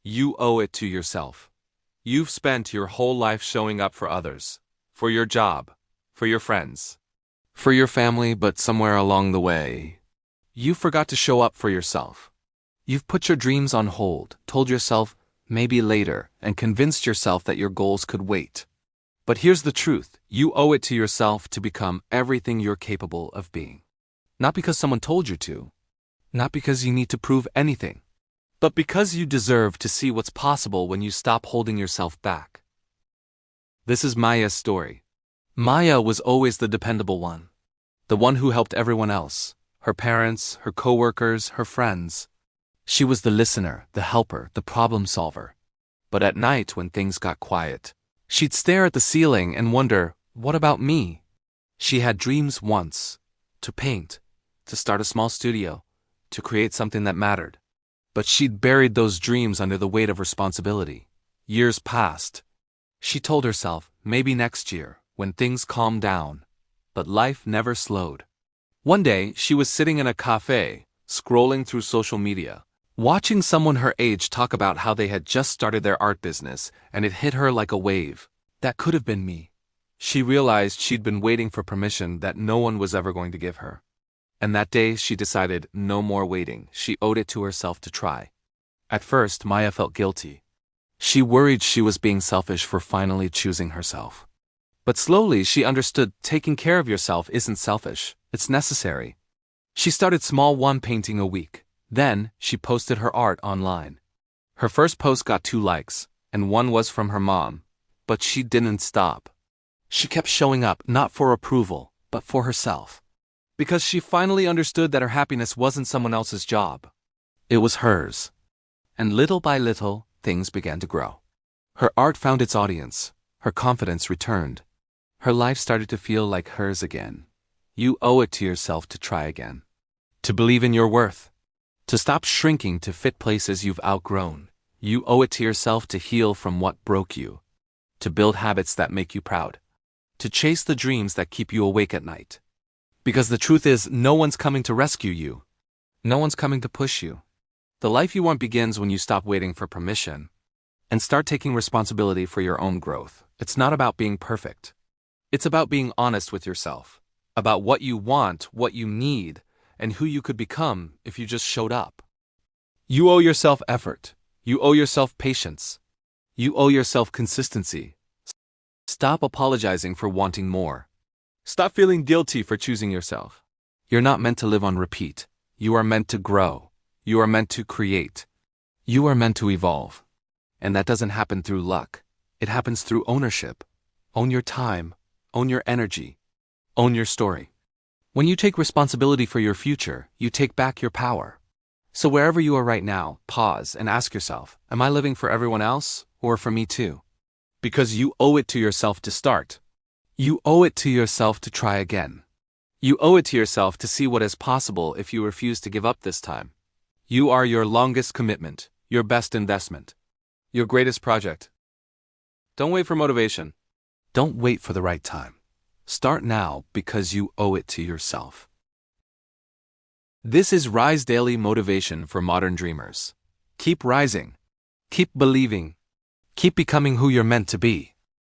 You owe it to yourself. You've spent your whole life showing up for others, for your job, for your friends, for your family, but somewhere along the way, you forgot to show up for yourself. You've put your dreams on hold, told yourself maybe later, and convinced yourself that your goals could wait. But here's the truth: you owe it to yourself to become everything you're capable of being. Not because someone told you to, not because you need to prove anything, but because you deserve to see what's possible when you stop holding yourself back. This is Maya's story. Maya was always the dependable one, the one who helped everyone else, her parents, her coworkers, her friends. She was the listener, the helper, the problem solver. But at night, when things got quiet, she'd stare at the ceiling and wonder, what about me? She had dreams once: to paint, to start a small studio, to create something that mattered. But she'd buried those dreams under the weight of responsibility. Years passed. She told herself, maybe next year, when things calmed down. But life never slowed. One day, she was sitting in a cafe, scrolling through social media, watching someone her age talk about how they had just started their art business, and it hit her like a wave. That could have been me. She realized she'd been waiting for permission that no one was ever going to give her. And that day, she decided no more waiting. She owed it to herself to try. At first, Maya felt guilty. She worried she was being selfish for finally choosing herself. But slowly, she understood taking care of yourself isn't selfish, it's necessary. She started small, one painting a week. Then, she posted her art online. Her first post got 2 likes, and one was from her mom. But she didn't stop. She kept showing up, not for approval, but for herself. Because she finally understood that her happiness wasn't someone else's job. It was hers. And little by little, things began to grow. Her art found its audience. Her confidence returned. Her life started to feel like hers again. You owe it to yourself to try again. To believe in your worth. To stop shrinking to fit places you've outgrown. You owe it to yourself to heal from what broke you. To build habits that make you proud. To chase the dreams that keep you awake at night. Because the truth is, no one's coming to rescue you. No one's coming to push you. The life you want begins when you stop waiting for permission and start taking responsibility for your own growth. It's not about being perfect. It's about being honest with yourself, about what you want, what you need, and who you could become if you just showed up. You owe yourself effort. You owe yourself patience. You owe yourself consistency. Stop apologizing for wanting more. Stop feeling guilty for choosing yourself. You're not meant to live on repeat. You are meant to grow. You are meant to create. You are meant to evolve. And that doesn't happen through luck. It happens through ownership. Own your time. Own your energy. Own your story. When you take responsibility for your future, you take back your power. So wherever you are right now, pause and ask yourself, am I living for everyone else or for me too? Because you owe it to yourself to start. You owe it to yourself to try again. You owe it to yourself to see what is possible if you refuse to give up this time. You are your longest commitment, your best investment, your greatest project. Don't wait for motivation. Don't wait for the right time. Start now because you owe it to yourself. This is RiseDaily motivation for modern dreamers. Keep rising. Keep believing. Keep becoming who you're meant to be.